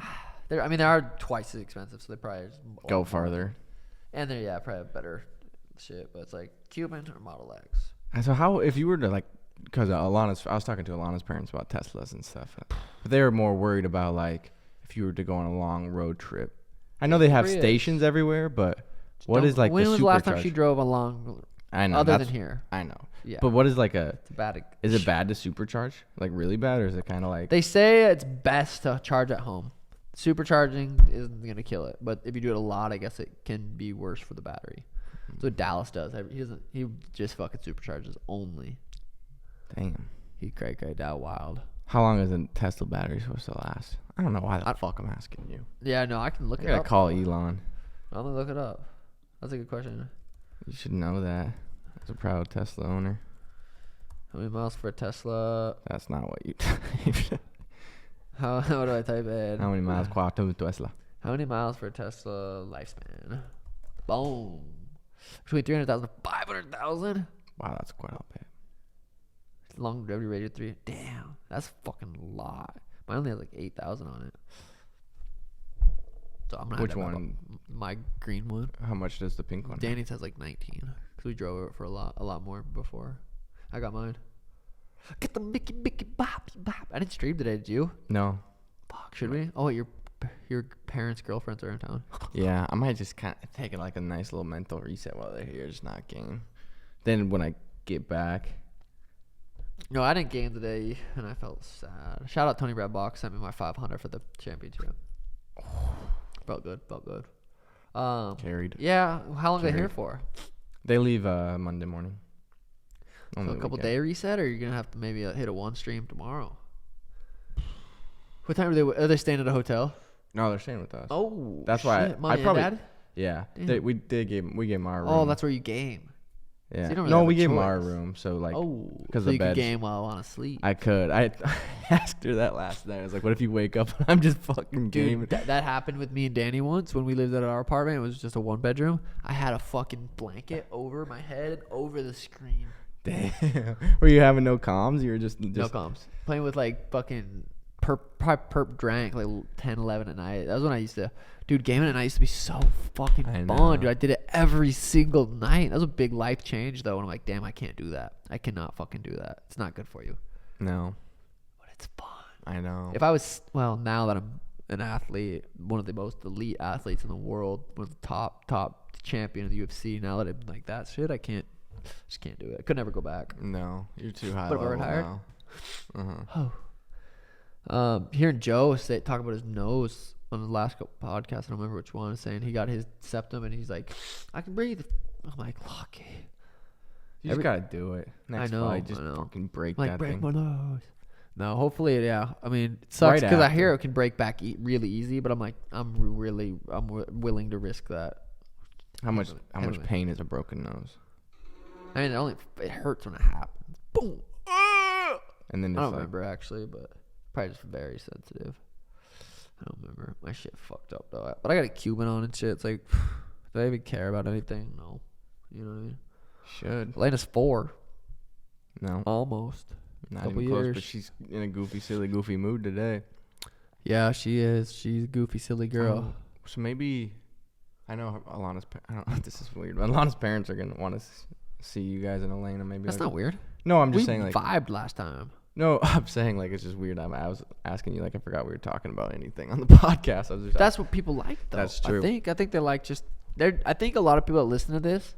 they are twice as expensive, so they probably go farther. And they're, probably have better shit. But it's like Cuban or Model X. And so how, if you were to like, because I was talking to Alana's parents about Teslas and stuff, but they were more worried about like if you were to go on a long road trip. I know they have stations everywhere, but what is like the supercharge? When was the last time she drove a long? I know. Other than here. I know. Yeah. But what is like a? It's bad. Is it bad to supercharge? Like really bad, or is it kind of like? They say it's best to charge at home. Supercharging isn't gonna kill it, but if you do it a lot, I guess it can be worse for the battery. That's what Dallas does. He just fucking supercharges only. Damn. He cray that wild. How long is a Tesla battery supposed to last? I don't know why the fuck I'm asking you. Yeah, no, I can look it up. I gotta call Elon. I'm gonna look it up. That's a good question. You should know that. As a proud Tesla owner. How many miles for a Tesla? That's not what you typed. How do I type in? How many miles quantum Tesla? How many miles for a Tesla lifespan? Boom. Between 300,000 to 500,000. Wow, that's quite a bit. Longevity rated 3. Damn, that's fucking a lot. Mine only has like 8,000 on it. So I'm gonna. Which one? My green one. How much does the pink one? Danny's has like 19 because we drove it for a lot more before. I got mine. Get the Mickey bop bop. I didn't stream today. Did you? No. Fuck. Should we? Oh, wait, your parents' girlfriends are in town. Yeah, I might just kind of take it like a nice little mental reset while they're here, just not game. Then when I get back. No, I didn't game today, and I felt sad. Shout out Tony Brad Box, sent me my 500 for the championship. Felt good. Carried. Yeah. How long are they here for? They leave Monday morning. So a couple day reset, or you're gonna have to maybe hit a one stream tomorrow. What time are they staying at a hotel? No, they're staying with us. Oh, that's shit. why I probably. Dad? Yeah, we gave them our room. Oh, that's where you game. Yeah. So no, we gave them our room, so like. Oh, because so the you bed. could game while on asleep. I could. I asked her that last night. I was like, "What if you wake up and I'm just fucking gaming?" Dude, that happened with me and Danny once when we lived at our apartment. It was just a 1-bedroom. I had a fucking blanket over my head, over the screen. Damn. Were you having no comms? You were just no comms. Playing with like fucking perp drank like 10, 11 at night. That was when I used to, dude, gaming at night used to be so fucking fun, dude. I did it every single night. That was a big life change though. And I'm like, damn, I can't do that. I cannot fucking do that. It's not good for you. No. But it's fun. I know. If I was, well, now that I'm an athlete, one of the most elite athletes in the world, one of the top champion of the UFC, now that I'm like that shit, I can't Just can't do it. I could never go back. No, you're too high. But level higher? now. Hearing Joe talk about his nose on the last podcast, I don't remember which one, saying he got his septum and he's like, I can breathe. I'm like, lucky. You just gotta do it. Next I know. fight, just fucking break like, that break thing. my nose. No, hopefully, yeah. I mean, it sucks because I hear it can break back really easy, but I'm like, I'm willing to risk that. How much pain is a broken nose? I mean, it hurts when it happens. Boom. And then I don't remember actually, but probably just very sensitive. I don't remember. My shit fucked up though. But I got a Cuban on and shit. It's like, do I even care about anything? No. You know what I mean? Should. Elena's 4. No. Almost. Not even close, but she's in a goofy mood today. Yeah, she is. She's a goofy, silly girl. So maybe, I know Alana's, I don't know if this is weird, but Alana's parents are going to want to see you guys and Elena maybe. That's not weird. No, I'm just saying like. We vibed last time. No, I'm saying like it's just weird. I was asking you like I forgot we were talking about anything on the podcast. That's what people like though. That's true. I think they like I think a lot of people that listen to this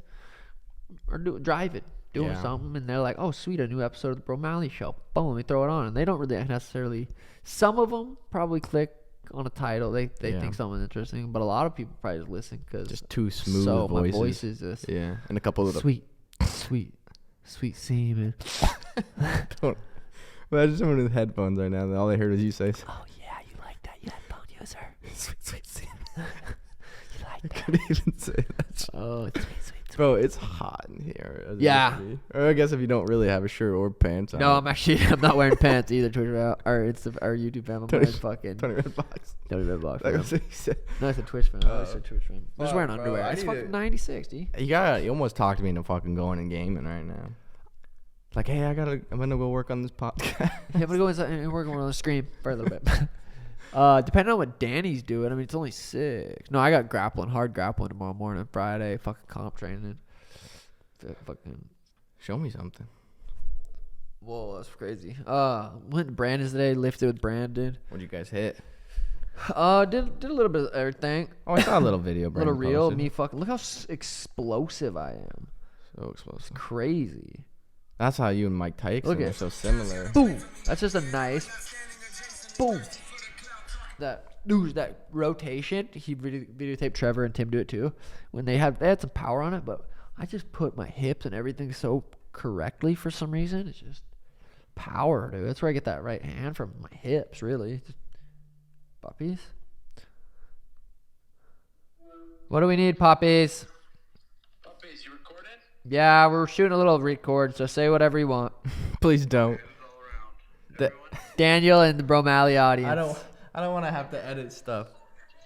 are driving. Doing something, and they're like, oh, sweet, a new episode of the Bromalley show. Boom, let me throw it on. And they don't really necessarily, some of them probably click on a title. They think something's interesting, but a lot of people probably just listen because just too smooth voices. My voice is just and a couple of sweet semen. Imagine someone with headphones right now, and all they heard was you say, oh, yeah, you like that, you headphone user. Sweet semen. You like that. I couldn't even say that. Oh, sweet. Bro, it's hot in here. Yeah. Or I guess if you don't really have a shirt or pants on. No, I'm not wearing pants either. Twitter or it's our YouTube fam. I'm wearing fucking Tony Red Box. Tony Red Box. Like what you said. No, it's a Twitch fan. I said Twitch fan. I'm just wearing underwear. It's fucking 96, dude. You almost talked me into fucking going and gaming right now. Like, hey, I'm gonna go work on this podcast. Yeah, I'm gonna go inside and work on the screen for a little bit. Depending on what Danny's doing, I mean, it's only 6. No, I got hard grappling tomorrow morning, Friday, fucking comp training. Fucking show me something. Whoa, that's crazy. Went to Brandon's today, lifted with Brandon. What'd you guys hit? Did a little bit of everything. Oh, I saw a little video. Little reel. Me fucking look how explosive I am. So explosive. It's crazy. That's how you and Mike Tyson are so similar. Boom. That's just a nice boom. That rotation. He videotaped Trevor and Tim do it too. When they had some power on it, but I just put my hips and everything so correctly for some reason. It's just power, dude. That's where I get that right hand from, my hips, really. Just puppies. What do we need, puppies? Puppies, you recording? Yeah, we're shooting a little record, so say whatever you want. Please don't. Daniel and the Bromalley audience. I don't want to have to edit stuff.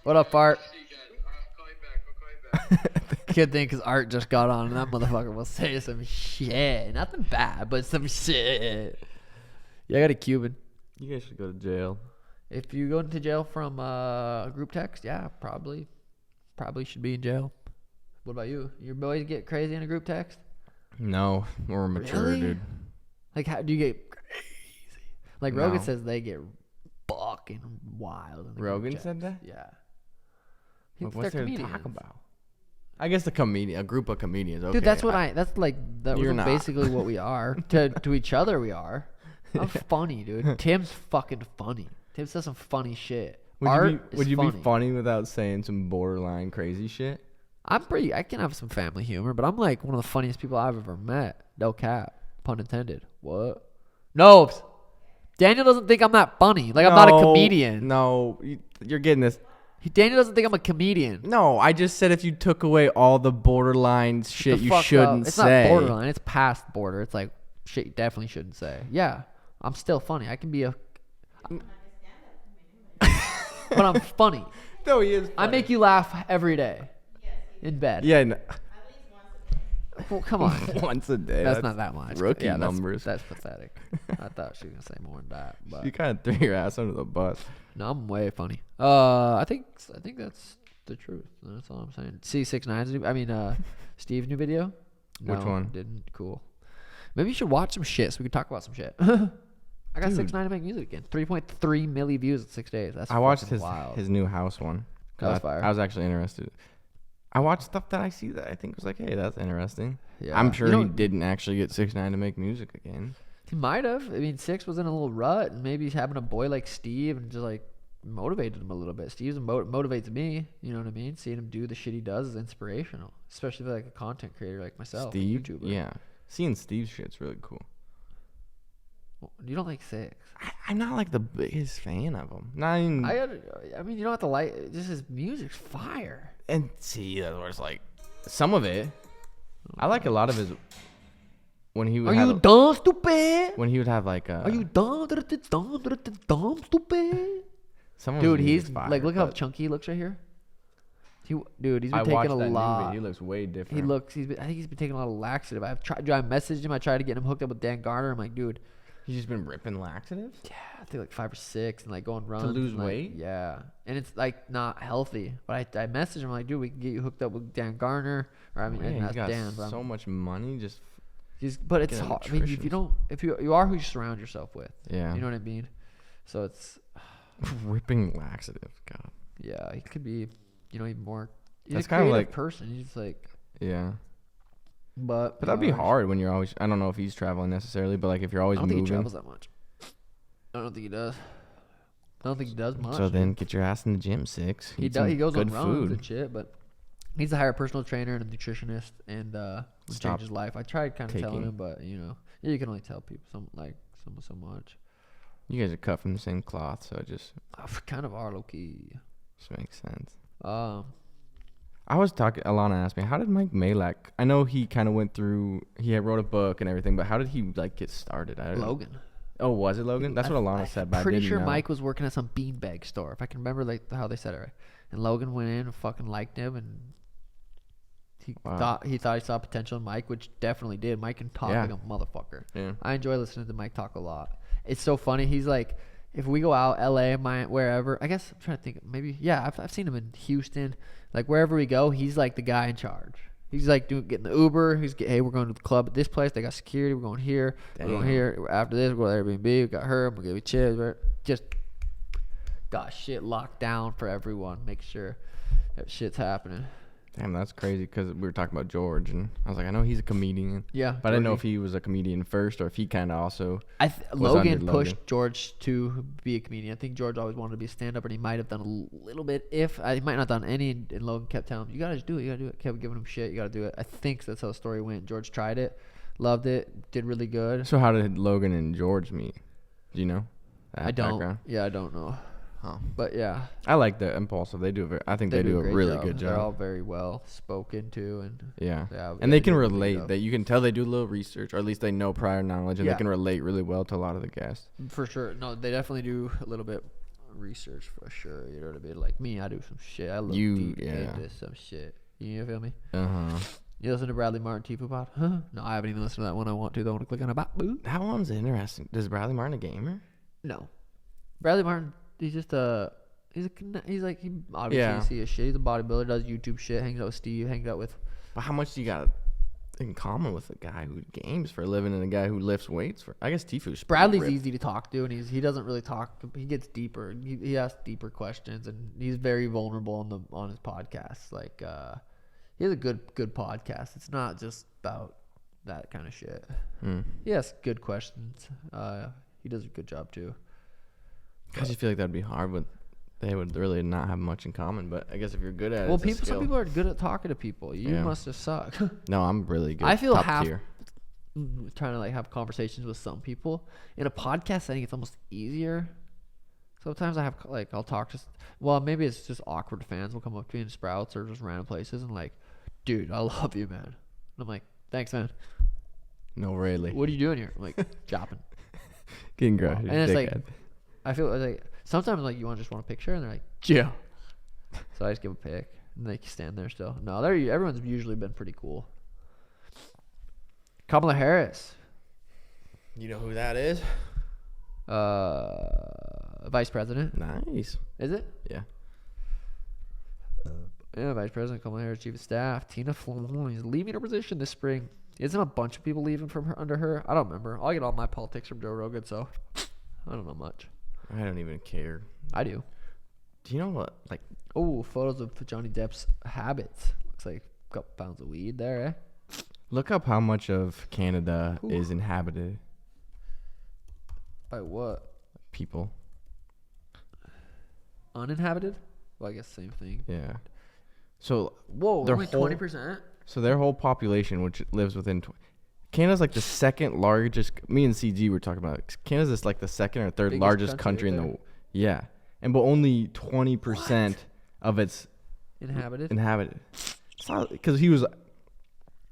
What up, Art? I'll call you back. Good thing because Art just got on and that motherfucker will say some shit. Nothing bad, but some shit. Yeah, I got a Cuban. You guys should go to jail. If you go into jail from group text, yeah, probably should be in jail. What about you? Your boys get crazy in a group text? No, we're mature, really? dude. Like, how do you get crazy? Like, Rogan says they get fucking wild. In the Rogan said that? Yeah. What's there to talk about? I guess a group of comedians. Okay, dude, that's basically what we are. To each other, we are. I'm funny, dude. Tim's fucking funny. Tim says some funny shit. Would you be funny without saying some borderline crazy shit? I can have some family humor, but I'm like one of the funniest people I've ever met. No cap. Pun intended. What? No. Daniel doesn't think I'm that funny. Like, I'm not a comedian. No, you're getting this. Daniel doesn't think I'm a comedian. No, I just said if you took away all the borderline shit you shouldn't say. It's not borderline. It's past border. It's like shit you definitely shouldn't say. Yeah, I'm still funny. I can be a... But I'm funny. No, he is funny. I make you laugh every day. In bed. Yeah. No. Well, come on. Once a day. That's not that much. Rookie numbers. That's pathetic. I thought she was going to say more than that. But you kind of threw your ass under the bus. No, I'm way funny. I think that's the truth. That's all I'm saying. C69's Steve's new video. No, which one? Didn't. Cool. Maybe you should watch some shit so we can talk about some shit. I got 6ix9ine to make music again. 3.3 million views in 6 days. That's I watched wild. his new house one. That was fire. I was actually interested. I watch stuff that I see that I think was like, hey, that's interesting. Yeah. I'm sure he didn't actually get 6ix9ine to make music again. He might have. I mean, Six was in a little rut, and maybe he's having a boy like Steve and just like motivated him a little bit. Steve motivates me. You know what I mean? Seeing him do the shit he does is inspirational, especially for like a content creator like myself. Steve, YouTuber. yeah. Seeing Steve's shit's really cool. You don't like Six? I'm not like the biggest fan of him. Not even. I mean, you don't have to like. Just his music's fire. And see, that's where it's like some of it. I like a lot of his. When he would Are you dumb, stupid? When he would have like Are you dumb, stupid? Some of Dude, his he's music's fire, like, look how chunky he looks right here. Dude, he's been I taking watched a that lot. new video. He looks way different. I think he's been taking a lot of laxative. I messaged him. I tried to get him hooked up with Dan Garner. I'm like, dude, he's just been ripping laxatives. yeah, I think like 5 or 6, and like going runs to lose and, like, weight. Yeah, and it's like not healthy. But I messaged him. I'm like, dude, we can get you hooked up with Dan Garner. Or I mean, Man, that's he's got Dan. But so much money. but it's get a hard. I mean, if you are who you surround yourself with. Yeah. You know what I mean? So it's ripping laxative. God. yeah, he could be, even more. He's That's a kind of creative like person. He's like, yeah. but that'd be hard when you're always. I don't know if he's traveling necessarily, but like if you're always I don't moving. think he travels that much. I don't think he does. I don't think he does much. So then get your ass in the gym, Six. He goes on runs and shit, but he needs to hire a personal trainer and a nutritionist and change his life. I tried kind of telling him, but you can only tell people so much. You guys are cut from the same cloth, so it just kind of are low key. just makes sense. I I was talking. Alana asked me, how did Mike Malak? I know he kind of went through. He had wrote a book and everything, but how did he like get started? I don't know. Logan. Oh, was it Logan? That's what Alana said. But Pretty I didn't sure know. Mike was working at some beanbag store, if I can remember like how they said it right. And Logan went in and fucking liked him, and he thought he saw potential in Mike, which definitely did. Mike can talk like a motherfucker. Yeah. I enjoy listening to Mike talk a lot. It's so funny. He's like, if we go out, LA, wherever, I guess I'm trying to think. Maybe I've seen him in Houston, like wherever we go. He's like the guy in charge. He's like getting the Uber. Hey, we're going to the club at this place. They got security. We're going here. Damn. We're going here. After this, we're going to Airbnb. We got her. We're going to give you chips. Just got shit locked down for everyone. Make sure that shit's happening. Damn, that's crazy because we were talking about George, and I was like, I know he's a comedian. Yeah. But I didn't know if he was a comedian first or if he kind of also. Logan pushed George to be a comedian. I think George always wanted to be a stand-up, and he might have done a little bit. He might not have done any, and Logan kept telling him, you got to do it. You got to do it. Kept giving him shit. You got to do it. I think that's how the story went. George tried it, loved it, did really good. So how did Logan and George meet? Do you know? I don't. Background? Yeah, I don't know. Huh. But yeah, I like the Impulsive. They do. I think they do a really good job. They're all very well spoken to, and yeah, and they can relate. That you can tell they do a little research, or at least they know prior knowledge, and they can relate really well to a lot of the guests. For sure. No, they definitely do a little bit research for sure. You know what I mean? Like me, I do some shit. I look deep into some shit. You feel me? You listen to Bradley Martin Tifu Pod? Huh? No, I haven't even listened to that one. I want to. Though I want to click on about. That one's interesting. Is Bradley Martin a gamer? No, Bradley Martin. He's just he obviously see his shit. He's a bodybuilder, does YouTube shit, hangs out with Steve, hangs out with. But how much do you got in common with a guy who games for a living and a guy who lifts weights for? I guess Tifu's. Bradley's easy to talk to, and he doesn't really talk. He gets deeper. He asks deeper questions, and he's very vulnerable on his podcast. Like he has a good podcast. It's not just about that kind of shit. He asks good questions. He does a good job too. I just feel like that'd be hard, but they would really not have much in common. But I guess if you're good at it, some people are good at talking to people. You must just suck. No, I'm really good. I feel top tier. Trying to like have conversations with some people in a podcast setting. It's almost easier. Sometimes I'll talk to. Maybe it's just awkward fans will come up to me in Sprouts or just random places and like, dude, I love you, man. And I'm like, thanks, man. No, really. What are you doing here? I'm like, shopping. Getting groceries. And it's like. I feel like sometimes like you want a picture and they're like, yeah. So I just give a pic and they stand there still. No, everyone's usually been pretty cool. Kamala Harris. You know who that is? Vice President. Nice. Is it? Yeah. Yeah, Vice President Kamala Harris, Chief of Staff. Tina Fly is leaving her position this spring. Isn't a bunch of people leaving from her under her? I don't remember. I get all my politics from Joe Rogan, so I don't know much. I don't even care. I do. Do you know what? Like, photos of Johnny Depp's habits. Looks like a couple pounds of weed there, eh? Look up how much of Canada is inhabited. By what? People. Uninhabited? Well, I guess same thing. Yeah. So whoa, only 20%. So their whole population, which lives within, Canada's like the second largest. Me and CG were talking about it. Canada's like the second or third largest country in the. Yeah, and but only 20% of its inhabited. Because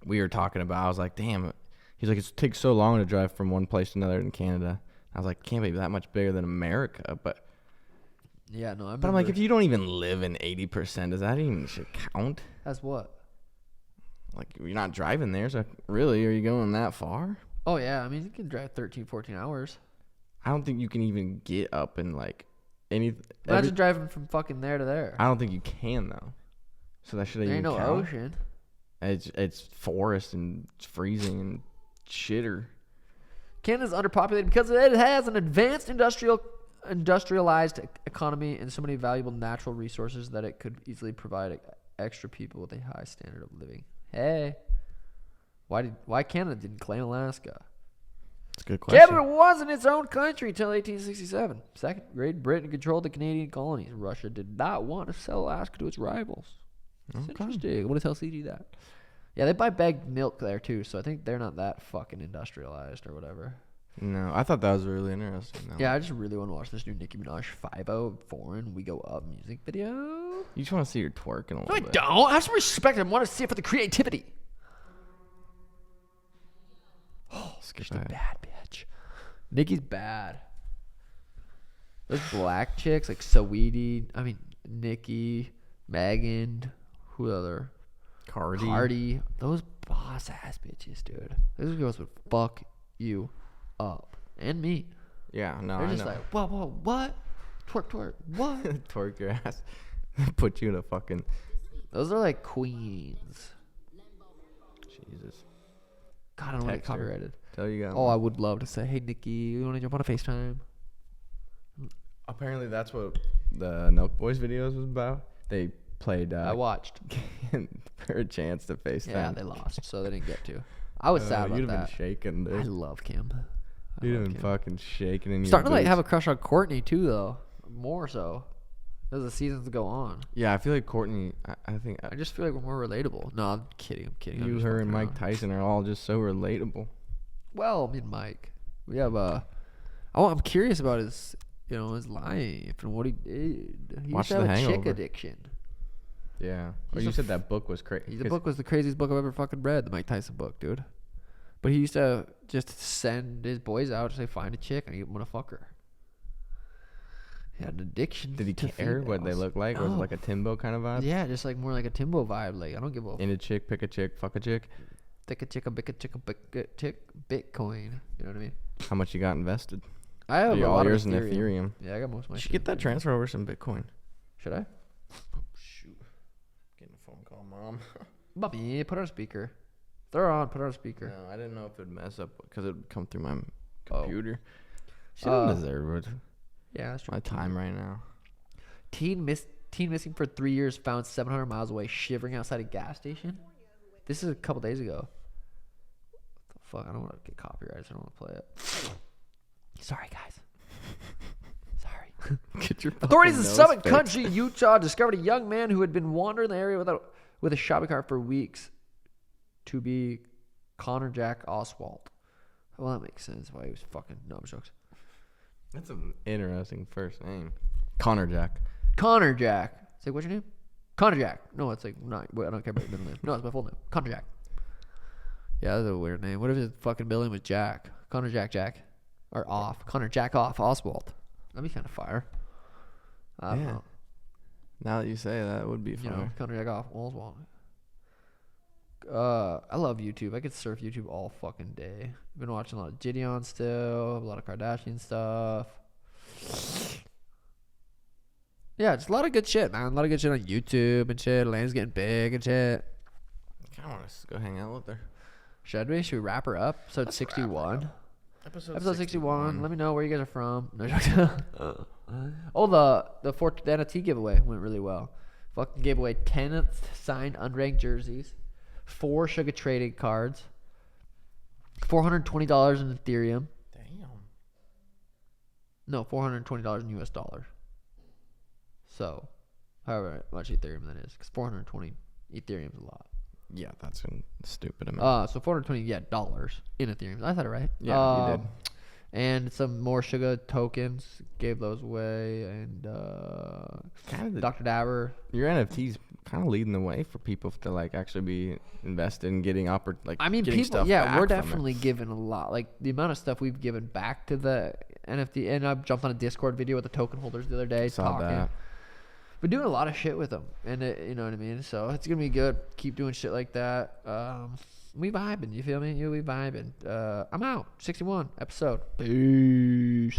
we were talking about. I was like, damn. He's like, it takes so long to drive from one place to another in Canada. I was like, can't be that much bigger than America, but. Yeah, no. But I'm like, if you don't even live in 80%, does that even should count? That's what? Like, you're not driving there, so really, are you going that far? Oh, yeah. I mean, you can drive 13, 14 hours. I don't think you can even get up in, like, Imagine driving from fucking there to there. I don't think you can, though. So that should even count. There ain't no ocean. It's forest and it's freezing and shitter. Canada's underpopulated because it has an advanced industrialized economy and so many valuable natural resources that it could easily provide extra people with a high standard of living. Hey, why Canada didn't claim Alaska? That's a good question. Canada wasn't its own country until 1867. Second, Great Britain controlled the Canadian colonies. Russia did not want to sell Alaska to its rivals. It's interesting. I'm gonna tell CG that. Yeah, they buy bagged milk there too, so I think they're not that fucking industrialized or whatever. No, I thought that was really interesting. Though. Yeah, I just really want to watch this new Nicki Minaj 5-0 foreign We Go Up music video. You just want to see her twerking a little bit. No, I don't. I have some respect. I want to see it for the creativity. Oh, she's a bad bitch. Nicki's bad. Those black chicks like Nicki, Megan, who other? Cardi. Those boss ass bitches, dude. Those girls would fuck you up and me. Yeah, no, they're just like, what? Twerk, what? Twerk your ass. Put you in a fucking. Those are like queens. Jesus. God, I don't want to get copyrighted. Tell you. I would love to say, hey Nikki, you want to jump on a FaceTime? Apparently, that's what the Nelk Boys videos was about. They played. I watched for a chance to FaceTime. Yeah, they lost, so they didn't get to. I was sad about you'd that. Have been shaking, dude. I love Kim. You'd have been fucking shaking in your starting boots. to have a crush on Courtney too, though. More so as the seasons go on. Yeah, I feel like Courtney. I just feel like we're more relatable. No, I'm kidding. You, her, and Mike Tyson are all just so relatable. Well, me and Mike, we have I'm curious about his life and what he did. He used to have a chick addiction. Yeah. You said that book was crazy. The book was the craziest book I've ever fucking read, the Mike Tyson book, dude. But he used to just send his boys out to say, find a chick, and I'm going to fuck her. He had an addiction. Did he care what they look like? No. Was it like a Timbo kind of vibe? Yeah, just like more like a Timbo vibe. Like, I don't give a... In a chick, pick a chick, fuck a chick. Take a chick, a bick a chick, a bick a chick, Bitcoin. You know what I mean? How much you got invested? I have all yours in Ethereum. Yeah, I got most of my shit. You should get that transfer over some Bitcoin. Should I? Oh, shoot. Getting a phone call, Mom. Bobby, put her on speaker. Throw her on, put her on speaker. No, I didn't know if it would mess up because it would come through my computer. She doesn't deserve it. Yeah, that's true. My time right now. Teen missing for 3 years, found 700 miles away, shivering outside a gas station. This is a couple days ago. What the fuck? I don't want to get copyrighted, so I don't want to play it. Sorry, guys. Sorry. Get your Authorities in Summit Country, Utah, discovered a young man who had been wandering the area with a shopping cart for weeks. To be Connor Jack Oswald. Well, that makes sense why he was fucking jokes. That's an interesting first name. Connor Jack. Connor Jack. Say, what's your name? Connor Jack. No, it's like, no, wait, I don't care about your middle name. No, it's my full name. Connor Jack. Yeah, that's a weird name. What if his fucking middle name was Jack? Connor Jack. Or off. Connor Jack off Oswald. That'd be kind of fire. I don't know. Now that you say that would be fire. Connor Jack off Oswald. I love YouTube. I could surf YouTube all fucking day. I've been watching a lot of Gideon still, a lot of Kardashian stuff. Yeah, just a lot of good shit, man. A lot of good shit on YouTube and shit. Land's getting big and shit. I kind of want to go hang out with her. Should we? Should we wrap her up? Episode 61. Episode 61. Let me know where you guys are from. No jokes. The NFT giveaway went really well. Fucking gave away 10 signed unranked jerseys, 4 Suga trading cards, $420 in Ethereum. Damn. No, $420 in US dollars. So, however much Ethereum that is, because 420 Ethereum is a lot. Yeah, that's a stupid amount. So 420 dollars in Ethereum. I said it right. Yeah, you did. And some more Suga tokens, gave those away, and Dr. Dabber. Your NFTs kind of leading the way for people to like actually be invested in getting getting people. Stuff Yeah, back we're from definitely giving a lot. Like the amount of stuff we've given back to the NFT, and I jumped on a Discord video with the token holders the other day talking. That. We're doing a lot of shit with them, and you know what I mean. So it's gonna be good. Keep doing shit like that. We vibing. You feel me? We vibing. I'm out. 61 episode. Peace.